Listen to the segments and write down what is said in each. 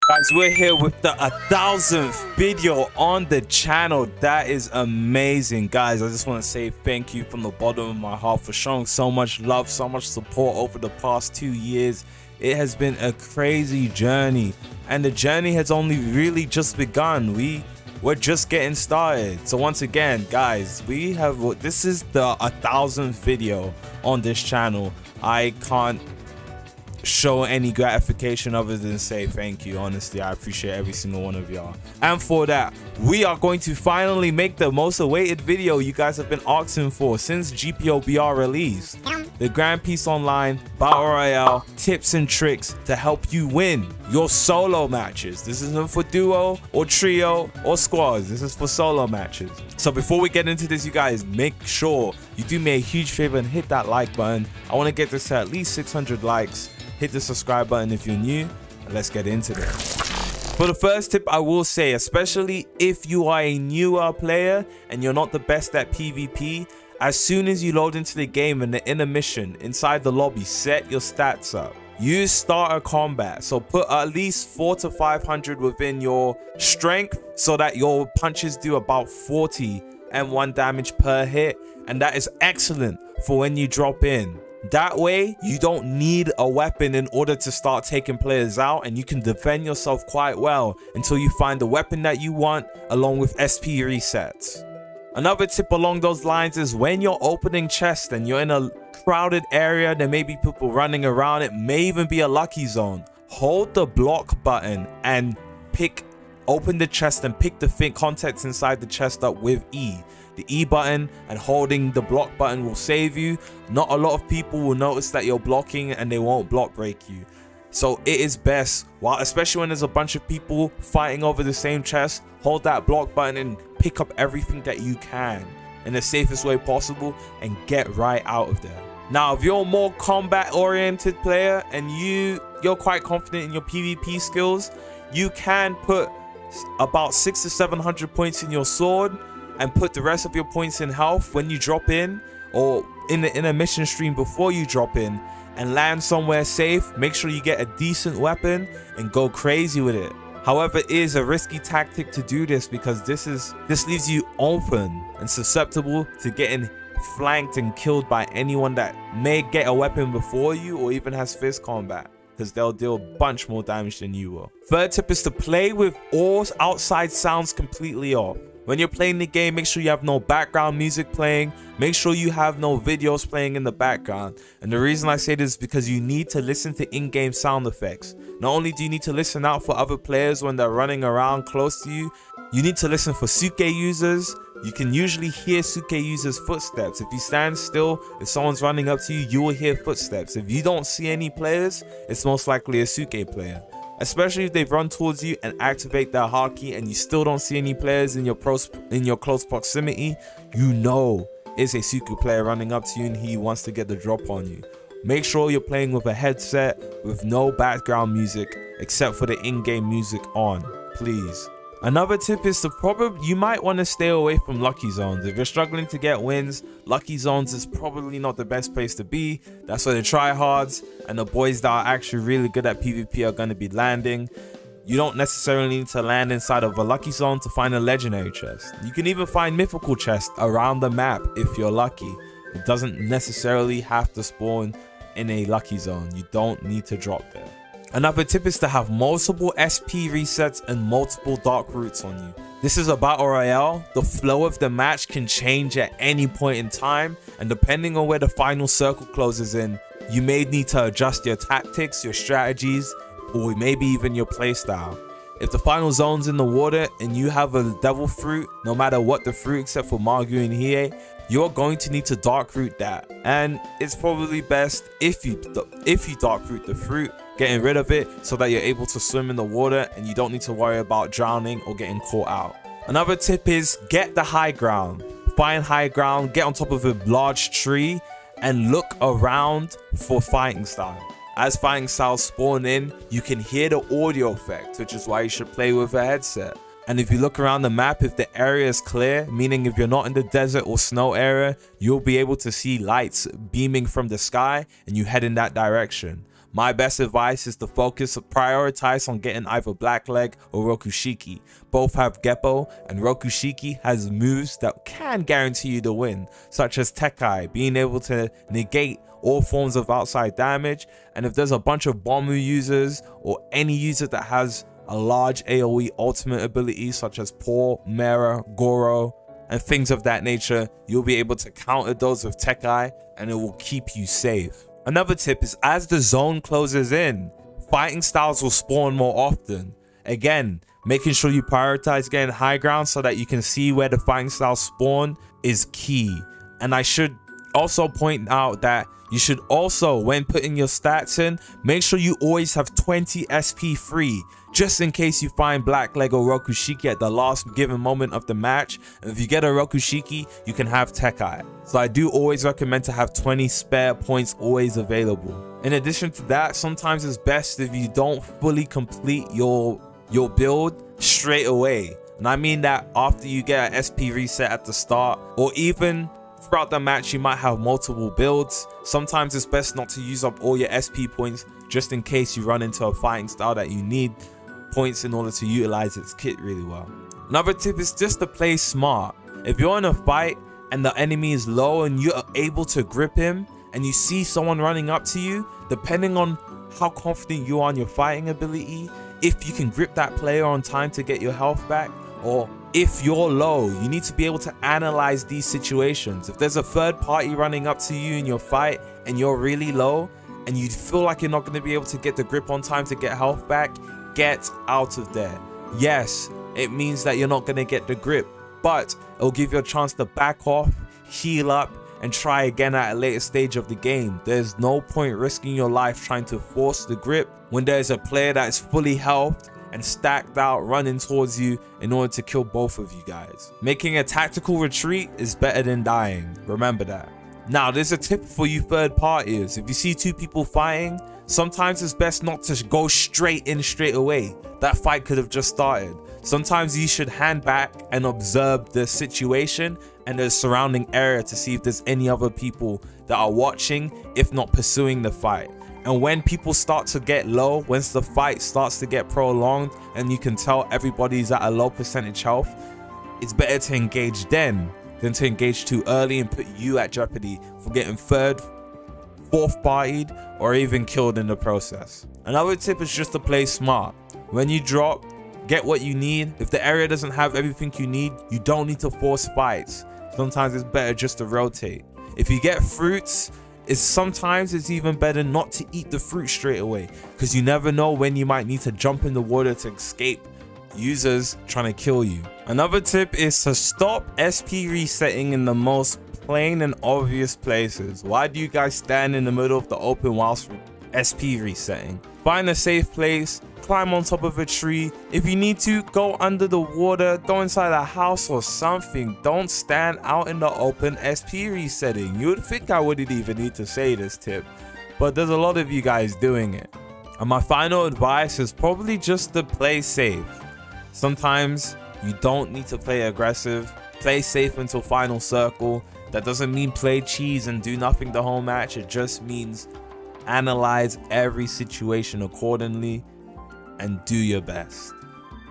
Guys, we're here with the 1000th video on the channel. That is amazing, guys. I just want to say thank you from the bottom of my heart for showing so much love, so much support over the past 2 years. It has been a crazy journey, and the journey has only really just begun. We're just getting started. So once again, guys, this is the 1000th video on this channel. I can't show any gratification other than say thank you. Honestly, I appreciate every single one of y'all, and for that we are going to finally make the most awaited video you guys have been asking for since GPO BR release. The Grand Peace Online Battle Royale tips and tricks to help you win your solo matches. This isn't for duo or trio or squads. This is for solo matches. So before we get into this, you guys, make sure you do me a huge favor and hit that like button. I want to get this to at least 600 likes. Hit the subscribe button if you're new, and let's get into this. For the first tip, I will say, especially if you are a newer player and you're not the best at PvP, as soon as you load into the game in the intermission inside the lobby, set your stats up. Use starter combat, so put at least 400 to 500 within your strength so that your punches do about 40 and 1 damage per hit, and that is excellent for when you drop in. That way, you don't need a weapon in order to start taking players out, and you can defend yourself quite well until you find the weapon that you want, along with SP resets. Another tip along those lines is when you're opening chests and you're in a crowded area, there may be people running around, it may even be a lucky zone. Hold the block button and open the chest and pick the contents inside the chest up with E. The E button and holding the block button will save you. Not a lot of people will notice that you're blocking and they won't block break you. So it is best, especially when there's a bunch of people fighting over the same chest, hold that block button and pick up everything that you can in the safest way possible and get right out of there. Now, if you're a more combat oriented player and you're quite confident in your PvP skills, you can put about 600 to 700 points in your sword and put the rest of your points in health when you drop in, or in a mission stream before you drop in, and land somewhere safe. Make sure you get a decent weapon and go crazy with it. However, it is a risky tactic to do this because this leaves you open and susceptible to getting flanked and killed by anyone that may get a weapon before you or even has fist combat, because they'll deal a bunch more damage than you will. Third tip is to play with all outside sounds completely off. When you're playing the game, make sure you have no background music playing. Make sure you have no videos playing in the background. And the reason I say this is because you need to listen to in-game sound effects. Not only do you need to listen out for other players when they're running around close to you, you need to listen for Suke users. You can usually hear Suke users' footsteps. If you stand still, if someone's running up to you, you will hear footsteps. If you don't see any players, it's most likely a Suke player. Especially if they run towards you and activate their haki and you still don't see any players in your close proximity, you know it's a Suku player running up to you and he wants to get the drop on you. Make sure you're playing with a headset with no background music except for the in-game music on, please. Another tip is you might want to stay away from lucky zones. If you're struggling to get wins, lucky zones is probably not the best place to be. That's where the tryhards and the boys that are actually really good at PvP are going to be landing. You don't necessarily need to land inside of a lucky zone to find a legendary chest. You can even find mythical chests around the map if you're lucky. It doesn't necessarily have to spawn in a lucky zone. You don't need to drop there. Another tip is to have multiple SP resets and multiple dark roots on you. This is a battle royale. The flow of the match can change at any point in time, and depending on where the final circle closes in, you may need to adjust your tactics, your strategies, or maybe even your playstyle. If the final zone's in the water and you have a devil fruit, no matter what the fruit except for Magu and Hiei, you're going to need to dark root that, and it's probably best if you dark root the fruit, getting rid of it so that you're able to swim in the water and you don't need to worry about drowning or getting caught out. Another tip is get the high ground. Find high ground, get on top of a large tree and look around for fighting style. As fighting styles spawn in, you can hear the audio effect, which is why you should play with a headset. And if you look around the map, if the area is clear, meaning if you're not in the desert or snow area, you'll be able to see lights beaming from the sky and you head in that direction. My best advice is to prioritize on getting either Blackleg or Rokushiki. Both have GPO, and Rokushiki has moves that can guarantee you the win, such as Tekai, being able to negate all forms of outside damage. And if there's a bunch of Bomu users or any user that has a large AoE ultimate ability such as Paul, Mera, Goro, and things of that nature, you'll be able to counter those with Tekai and it will keep you safe. Another tip is, as the zone closes in, fighting styles will spawn more often. Again, making sure you prioritize getting high ground so that you can see where the fighting styles spawn is key. And I should also point out that you should also, when putting your stats in, make sure you always have 20 SP free, just in case you find Blackleg or Rokushiki at the last given moment of the match. And if you get a Rokushiki, you can have Tekai. So I do always recommend to have 20 spare points always available. In addition to that, sometimes it's best if you don't fully complete your build straight away. And I mean that after you get an SP reset at the start, or even throughout the match you might have multiple builds. Sometimes it's best not to use up all your SP points, just in case you run into a fighting style that you need points in order to utilize its kit really well. Another tip is just to play smart. If you're in a fight and the enemy is low and you're able to grip him, and you see someone running up to you, depending on how confident you are in your fighting ability, if you can grip that player on time to get your health back, or if you're low, you need to be able to analyze these situations. If there's a third party running up to you in your fight and you're really low and you feel like you're not going to be able to get the grip on time to get health back, get out of there. Yes, it means that you're not going to get the grip, but it'll give you a chance to back off, heal up, and try again at a later stage of the game. There's no point risking your life trying to force the grip when there's a player that is fully healthed and stacked out running towards you in order to kill both of you guys. Making a tactical retreat is better than dying. Remember that. Now, there's a tip for you third parties. If you see two people fighting, sometimes it's best not to go straight in straight away. That fight could have just started. Sometimes you should hand back and observe the situation and the surrounding area to see if there's any other people that are watching, if not pursuing the fight. And when people start to get low, once the fight starts to get prolonged and you can tell everybody's at a low percentage health, it's better to engage then than to engage too early and put you at jeopardy for getting third, fourth partied, or even killed in the process. Another tip is just to play smart. When you drop, get what you need. If the area doesn't have everything you need, you don't need to force fights. Sometimes it's better just to rotate. If you get fruits, sometimes it's even better not to eat the fruit straight away, because you never know when you might need to jump in the water to escape users trying to kill you. Another tip is to stop SP resetting in the most plain and obvious places. Why do you guys stand in the middle of the open whilst SP resetting? Find a safe place, climb on top of a tree. If you need to, go under the water, go inside a house or something. Don't stand out in the open SP resetting. You would think I wouldn't even need to say this tip, but there's a lot of you guys doing it. And my final advice is probably just to play safe. Sometimes you don't need to play aggressive. Play safe until final circle. That doesn't mean play cheese and do nothing the whole match. It just means analyze every situation accordingly and do your best.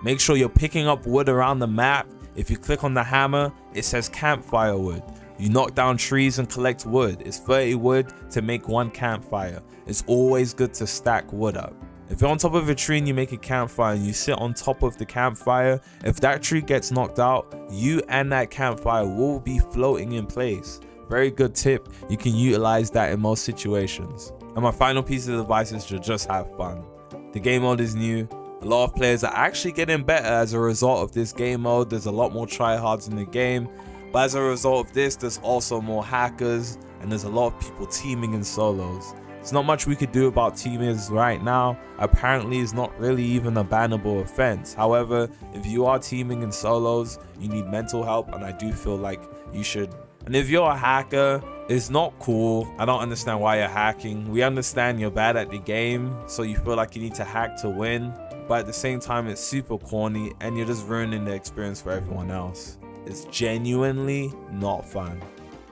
Make sure you're picking up wood around the map. If you click on the hammer, it says campfire wood. You knock down trees and collect wood. It's 30 wood to make one campfire. It's always good to stack wood up. If you're on top of a tree and you make a campfire and you sit on top of the campfire, if that tree gets knocked out, you and that campfire will be floating in place. Very good tip. You can utilize that in most situations. And my final piece of advice is to just have fun. The game mode is new. A lot of players are actually getting better as a result of this game mode. There's a lot more tryhards in the game. But as a result of this, there's also more hackers and there's a lot of people teaming in solos. There's not much we could do about teamers right now. Apparently, it's not really even a bannable offense. However, if you are teaming in solos, you need mental help, and I do feel like you should. And if you're a hacker, it's not cool. I don't understand why you're hacking. We understand you're bad at the game, so you feel like you need to hack to win. But at the same time, it's super corny, and you're just ruining the experience for everyone else. It's genuinely not fun.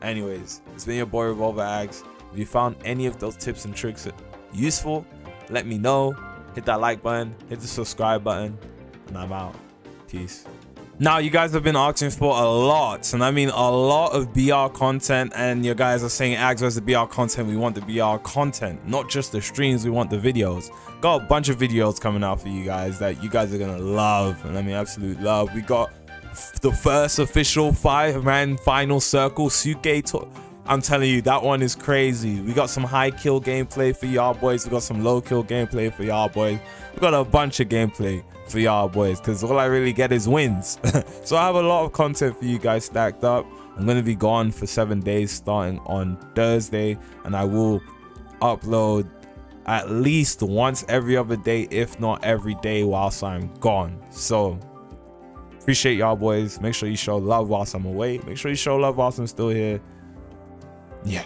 Anyways, it's been your boy Revolveragz. If you found any of those tips and tricks useful, let me know. Hit that like button, hit the subscribe button, and I'm out. Peace. Now, you guys have been asking for a lot, and I mean a lot of BR content, and you guys are saying, Agz, where's the BR content? We want the BR content, not just the streams, we want the videos. Got a bunch of videos coming out for you guys that you guys are gonna love, and I mean absolute love. We got the first official 5-man final circle Suke tour. I'm telling you, that one is crazy. We got some high kill gameplay for y'all boys. We got some low kill gameplay for y'all boys. We got a bunch of gameplay for y'all boys, because all I really get is wins. So I have a lot of content for you guys stacked up. I'm going to be gone for 7 days starting on Thursday, and I will upload at least once every other day, if not every day, whilst I'm gone. So appreciate y'all boys. Make sure you show love whilst I'm away. Make sure you show love whilst I'm still here. Yeah.